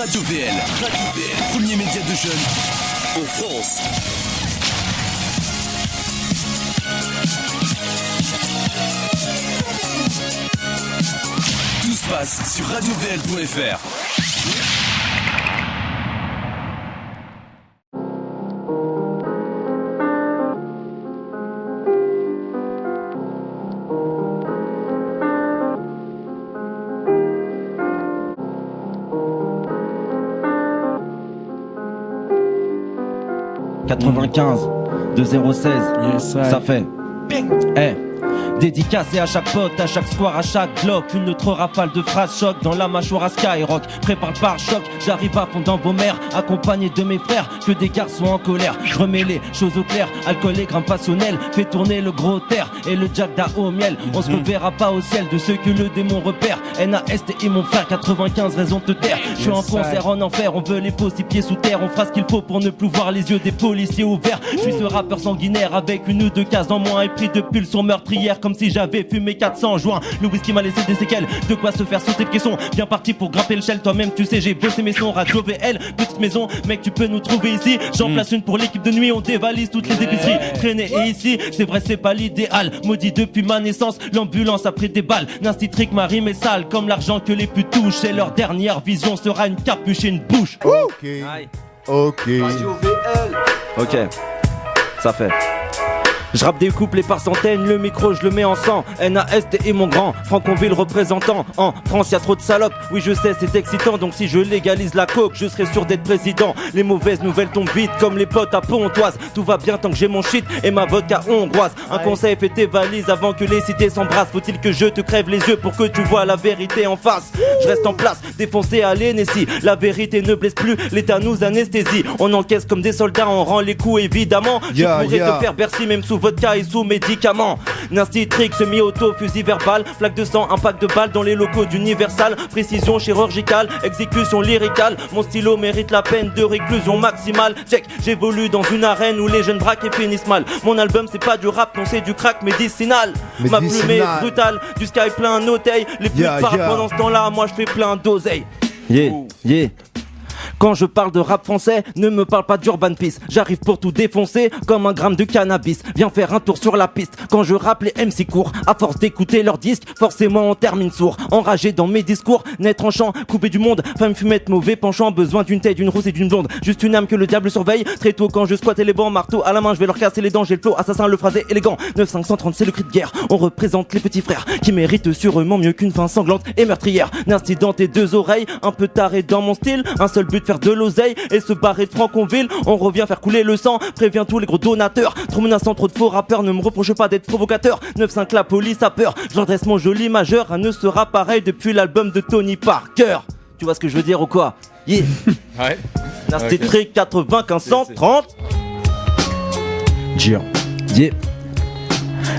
Radio VL. Premier média de jeunes en France. Tout se passe sur radiovl.fr. « 95 de 016, ça fait dédicacé à chaque pote, à chaque square, à chaque bloc. Une autre rafale de phrases choc dans la mâchoire à Skyrock. Prépare le pare-choc, j'arrive à fond dans vos mers, accompagné de mes frères, que des garçons en colère. Je remets les choses au clair, alcool et grammes passionnels. Fais tourner le gros terre et le jack d'A au miel. On se reverra pas au ciel de ceux que le démon repère. NAST et mon frère, 95 raisons de te taire. Je suis en concert en enfer, on veut les faux 6 pieds sous terre. On fera ce qu'il faut pour ne plus voir les yeux des policiers ouverts. Je suis ce rappeur sanguinaire avec une ou deux cases en moins et pris de pulsions meurtrières. Comme si j'avais fumé 400 joints. Le whisky m'a laissé des séquelles. De quoi se faire sauter de caisson. Bien parti pour grimper le shell. Toi-même tu sais j'ai bossé mes sons. Radio VL, petite maison. Mec tu peux nous trouver ici. J'en place une pour l'équipe de nuit. On dévalise toutes les épiceries. Traîner et ici c'est vrai c'est pas l'idéal. Maudit depuis ma naissance. L'ambulance a pris des balles. Nasty trick ma rime est sale. Comme l'argent que les putes touchent. Et leur dernière vision sera une capuche et une bouche. Ok. Radio VL. Ok. Ça fait. Je rappe des couplets par centaines, le micro je le mets en sang. NAST et mon grand, Franconville représentant. En France y'a trop de salopes, oui je sais c'est excitant. Donc si je légalise la coke, je serai sûr d'être président. Les mauvaises nouvelles tombent vite comme les potes à Pontoise. Tout va bien tant que j'ai mon shit et ma vodka hongroise. Un conseil, fais tes valises avant que les cités s'embrassent. Faut-il que je te crève les yeux pour que tu vois la vérité en face. Je reste en place, défoncé à l'énésie. La vérité ne blesse plus, l'état nous anesthésie. On encaisse comme des soldats, on rend les coups évidemment. Je pourrais te faire Bercy même sous vodka et sous médicaments. Nasty trick, semi-auto, fusil verbal. Flaque de sang, impact de balle dans les locaux d'Universal. Précision chirurgicale, exécution lyricale. Mon stylo mérite la peine de réclusion maximale. Check, j'évolue dans une arène où les jeunes braquent et finissent mal. Mon album c'est pas du rap, non c'est du crack médicinal. Ma plume est brutale, du sky plein d'oseille. Les putes parlent pendant ce temps-là, moi je fais plein d'oseille. Yeah. Quand je parle de rap français, ne me parle pas d'Urban Peace. J'arrive pour tout défoncer comme un gramme de cannabis. Viens faire un tour sur la piste. Quand je rappe les MC courts, à force d'écouter leurs disques, forcément on termine sourd. Enragé dans mes discours, naître en chant, coupé du monde. Femme fumette, mauvais penchant, besoin d'une tête, d'une rousse et d'une blonde. Juste une âme que le diable surveille. Très tôt quand je squattais les bancs, marteau à la main, je vais leur casser les dents. J'ai le flow assassin, le phrasé élégant. 9530 c'est le cri de guerre. On représente les petits frères qui méritent sûrement mieux qu'une fin sanglante et meurtrière. Nasty dans tes deux oreilles, un peu taré dans mon style. Un seul but, faire de l'oseille et se barrer de Franconville. On revient faire couler le sang, préviens tous les gros donateurs. Trop menaçant, trop de faux rappeurs, ne me reproche pas d'être provocateur. 9-5 la police a peur, je redresse mon joli majeur. Un ne sera pareil depuis l'album de Tony Parker. Tu vois ce que je veux dire ou quoi? Yeah. Ouais. Nasty Trick 95 130. Yeah.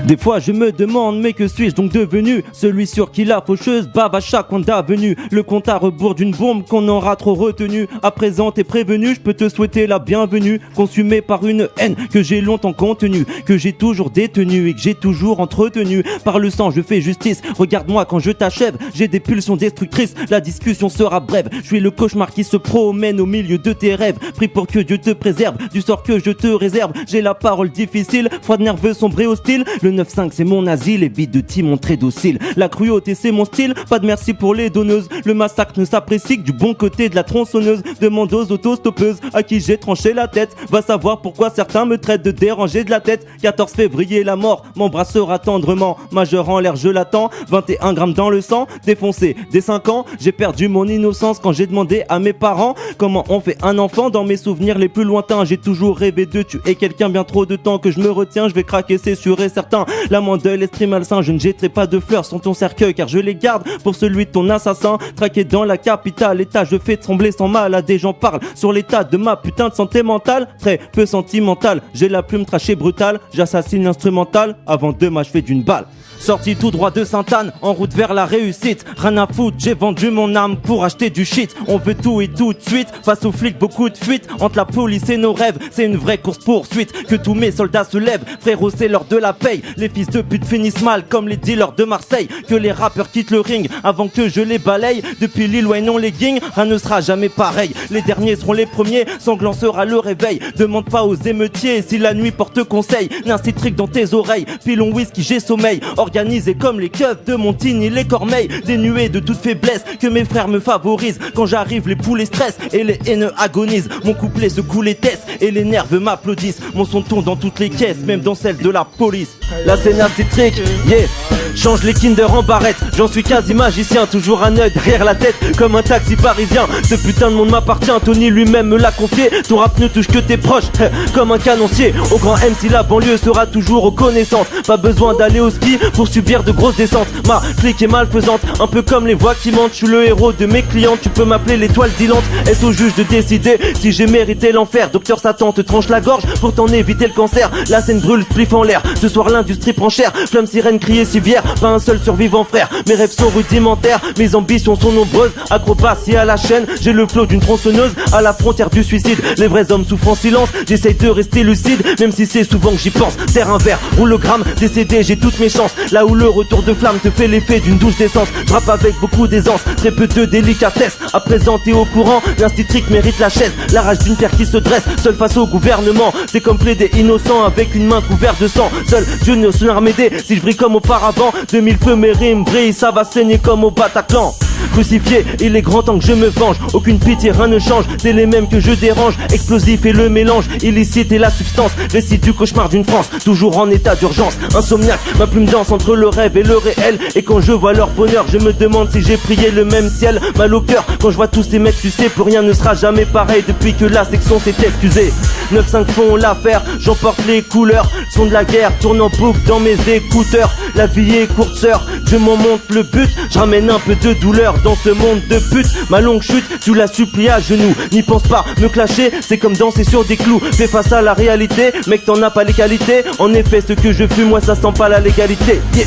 Des fois je me demande mais que suis-je donc devenu? Celui sur qui la faucheuse bave à chaque coin d'avenue. Le compte à rebours d'une bombe qu'on aura trop retenu. À présent t'es prévenu, je peux te souhaiter la bienvenue. Consumé par une haine que j'ai longtemps contenue, que j'ai toujours détenue et que j'ai toujours entretenue. Par le sang je fais justice, regarde-moi quand je t'achève. J'ai des pulsions destructrices, la discussion sera brève. Je suis le cauchemar qui se promène au milieu de tes rêves. Prie pour que Dieu te préserve du sort que je te réserve. J'ai la parole difficile, froide, nerveux, sombre et hostile. Le 9-5 c'est mon asile et vide de team très docile. La cruauté c'est mon style, pas de merci pour les donneuses. Le massacre ne s'apprécie que du bon côté de la tronçonneuse. Demande aux autostoppeuses à qui j'ai tranché la tête. Va savoir pourquoi certains me traitent de déranger de la tête. 14 février la mort m'embrassera tendrement. Majeur en l'air je l'attends, 21 grammes dans le sang. Défoncé dès 5 ans, j'ai perdu mon innocence quand j'ai demandé à mes parents comment on fait un enfant. Dans mes souvenirs les plus lointains, j'ai toujours rêvé de tuer quelqu'un. Bien trop de temps que je me retiens, je vais craquer c'est sûr et certain. La moindre de l'esprit malsain, je ne jetterai pas de fleurs sur ton cercueil car je les garde pour celui de ton assassin. Traqué dans la capitale, état je fais trembler sans mal à des gens parlent sur l'état de ma putain de santé mentale. Très peu sentimentale, j'ai la plume trachée brutale. J'assassine l'instrumental avant de m'achever d'une balle. Sorti tout droit de Sainte-Anne, en route vers la réussite. Rien à foutre, j'ai vendu mon âme pour acheter du shit. On veut tout et tout de suite, face aux flics beaucoup de fuites. Entre la police et nos rêves, c'est une vraie course poursuite. Que tous mes soldats se lèvent, frérot c'est l'heure de la paye. Les fils de pute finissent mal comme les dealers de Marseille. Que les rappeurs quittent le ring avant que je les balaye. Depuis Lil Wayne on les gang, rien ne sera jamais pareil. Les derniers seront les premiers, sanglant sera le réveil. Demande pas aux émeutiers si la nuit porte conseil. N'institrique dans tes oreilles, pilon whisky j'ai sommeil. Organisé comme les keufs de Montigny, les Cormeilles. Dénué de toute faiblesse, que mes frères me favorisent. Quand j'arrive les poulets stressent et les haineux agonisent. Mon couplet secoue les tests et les nerfs m'applaudissent. Mon son tourne dans toutes les caisses, même dans celles de la police. La scène acitrique, yeah. Change les Kinder en barrette, j'en suis quasi magicien. Toujours un œil derrière la tête, comme un taxi parisien. Ce putain de monde m'appartient, Tony lui-même me l'a confié. Ton rap ne touche que tes proches, comme un canoncier. Au grand MC la banlieue sera toujours reconnaissante. Pas besoin d'aller au ski pour subir de grosses descentes. Ma clique est malfaisante, un peu comme les voix qui mentent. Je suis le héros de mes clients, tu peux m'appeler l'étoile dilante. Est-ce au juge de décider si j'ai mérité l'enfer? Docteur Satan te tranche la gorge pour t'en éviter le cancer. La scène brûle, spliff en l'air, ce soir l'industrie prend cher. Flamme sirène, crier civière, pas un seul survivant frère. Mes rêves sont rudimentaires, mes ambitions sont nombreuses. Acrobatie à la chaîne, j'ai le flot d'une tronçonneuse. À la frontière du suicide, les vrais hommes souffrent en silence. J'essaye de rester lucide, même si c'est souvent que j'y pense. Serre un verre, roule le gramme, décédé j'ai toutes mes chances. Là où le retour de flamme te fait l'effet d'une douche d'essence. Je rappe avec beaucoup d'aisance, très peu de délicatesse. À présent t'es au courant, l'institutrique mérite la chaise. La rage d'une pierre qui se dresse, seule face au gouvernement. C'est comme plaider innocent avec une main couverte de sang. Seul Dieu ne saurait m'aider si je brille comme auparavant. 2000 feux mes rimes brillent, ça va saigner comme au Bataclan. Crucifié, il est grand temps que je me venge. Aucune pitié, rien ne change, c'est les mêmes que je dérange. Explosif et le mélange, illicite et la substance. Récit du cauchemar d'une France, toujours en état d'urgence. Insomniaque, ma plume danse entre le rêve et le réel. Et quand je vois leur bonheur, je me demande si j'ai prié le même ciel. Mal au cœur, quand je vois tous ces mecs sucer. Plus rien ne sera jamais pareil depuis que la section s'est excusée. 9-5 font l'affaire, j'emporte les couleurs. Son de la guerre tourne en boucle dans mes écouteurs. La vie est courte sœur, je m'en monte le but. Je ramène un peu de douleur dans ce monde de pute. Ma longue chute, tu la supplies à genoux. N'y pense pas, me clasher, c'est comme danser sur des clous. Fais face à la réalité, mec t'en as pas les qualités. En effet ce que je fume, moi ça sent pas la légalité, yeah.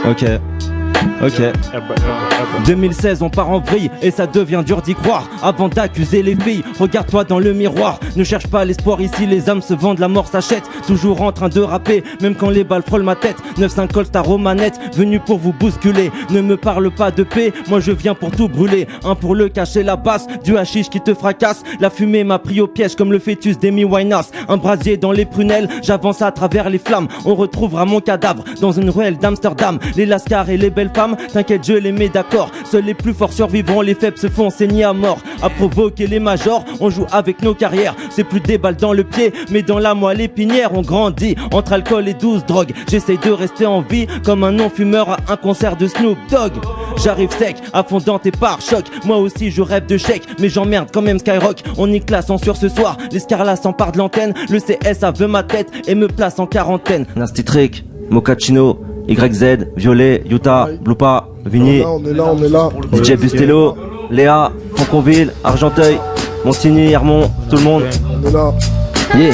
Ok. 2016 on part en vrille et ça devient dur d'y croire. Avant d'accuser les filles, regarde-toi dans le miroir. Ne cherche pas l'espoir ici, les âmes se vendent, la mort s'achète. Toujours en train de rapper, même quand les balles frôlent ma tête. 9-5 Colstar romanette, venu pour vous bousculer. Ne me parle pas de paix, moi je viens pour tout brûler. Un pour le cacher la basse, du hashish qui te fracasse. La fumée m'a pris au piège comme le fœtus d'Amy Winehouse. Un brasier dans les prunelles, j'avance à travers les flammes. On retrouvera mon cadavre dans une ruelle d'Amsterdam. Les lascars et les belles femmes, t'inquiète je les mets d'accord. Seuls les plus forts survivront, les faibles se font saigner à mort. À provoquer les majors, on joue avec nos carrières. C'est plus des balles dans le pied, mais dans la moelle épinière. On grandit entre alcool et 12 drogues. J'essaye de rester en vie comme un non-fumeur à un concert de Snoop Dogg. J'arrive sec, à fond dans tes pare-chocs. Moi aussi je rêve de chèque, mais j'emmerde quand même Skyrock. On y classe en sur ce soir, les Scarlas s'emparent de l'antenne. Le CSA veut ma tête et me place en quarantaine. Nastitrick, Mochaccino, YZ, Violet, Utah, Bloupa, Vigny, on est là. DJ Bustello, Léa, Franconville, Argenteuil, Montigny, Hermont, tout le monde. On est là. Yeah.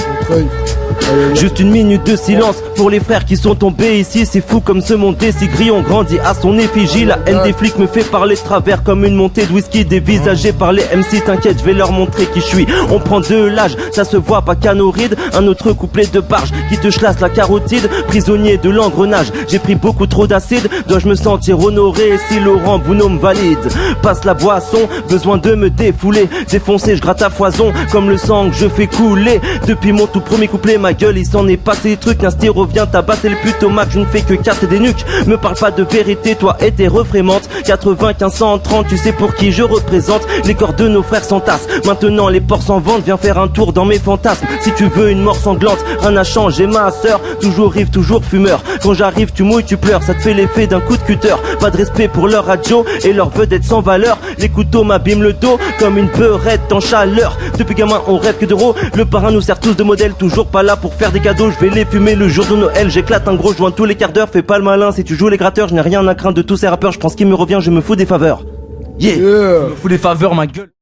Juste une minute de silence pour les frères qui sont tombés ici. C'est fou comme ce monde est si gris, on grandit à son effigie. La haine des flics me fait parler de travers comme une montée de whisky dévisagée par les MC. T'inquiète, je vais leur montrer qui je suis. On prend de l'âge, ça se voit pas qu'à nos rides. Un autre couplet de barge qui te chlasse la carotide. Prisonnier de l'engrenage, j'ai pris beaucoup trop d'acide. Dois-je me sentir honoré si Laurent Bounot me valide? Passe la boisson, besoin de me défouler. Défoncer, je gratte à foison comme le sang que je fais couler. Depuis mon tout premier couplet, ma gueule il s'en est passé des trucs. Nasty revient tabasser les putes au max, je ne fais que casser des nuques. Me parle pas de vérité, toi et tes refrémentes. 95 130, tu sais pour qui je représente. Les corps de nos frères s'entassent, maintenant les porcs s'en vendent. Viens faire un tour dans mes fantasmes, si tu veux une mort sanglante. Rien n'a changé ma sœur, toujours rive, toujours fumeur. Quand j'arrive tu mouilles, tu pleures, ça te fait l'effet d'un coup de cutter. Pas de respect pour leur radio et leur vedette sans valeur. Les couteaux m'abîment le dos comme une beurette en chaleur. Depuis gamin on rêve que d'euros, le parrain nous sert tous de modèle. Toujours pas là pour faire des cadeaux, je vais les fumer le jour de Noël. J'éclate un gros joint tous les quarts d'heure, fais pas le malin si tu joues les gratteurs. Je n'ai rien à craindre de tous ces rappeurs, je prends ce qui me revient, je me fous des faveurs. Yeah, je me fous des faveurs ma gueule.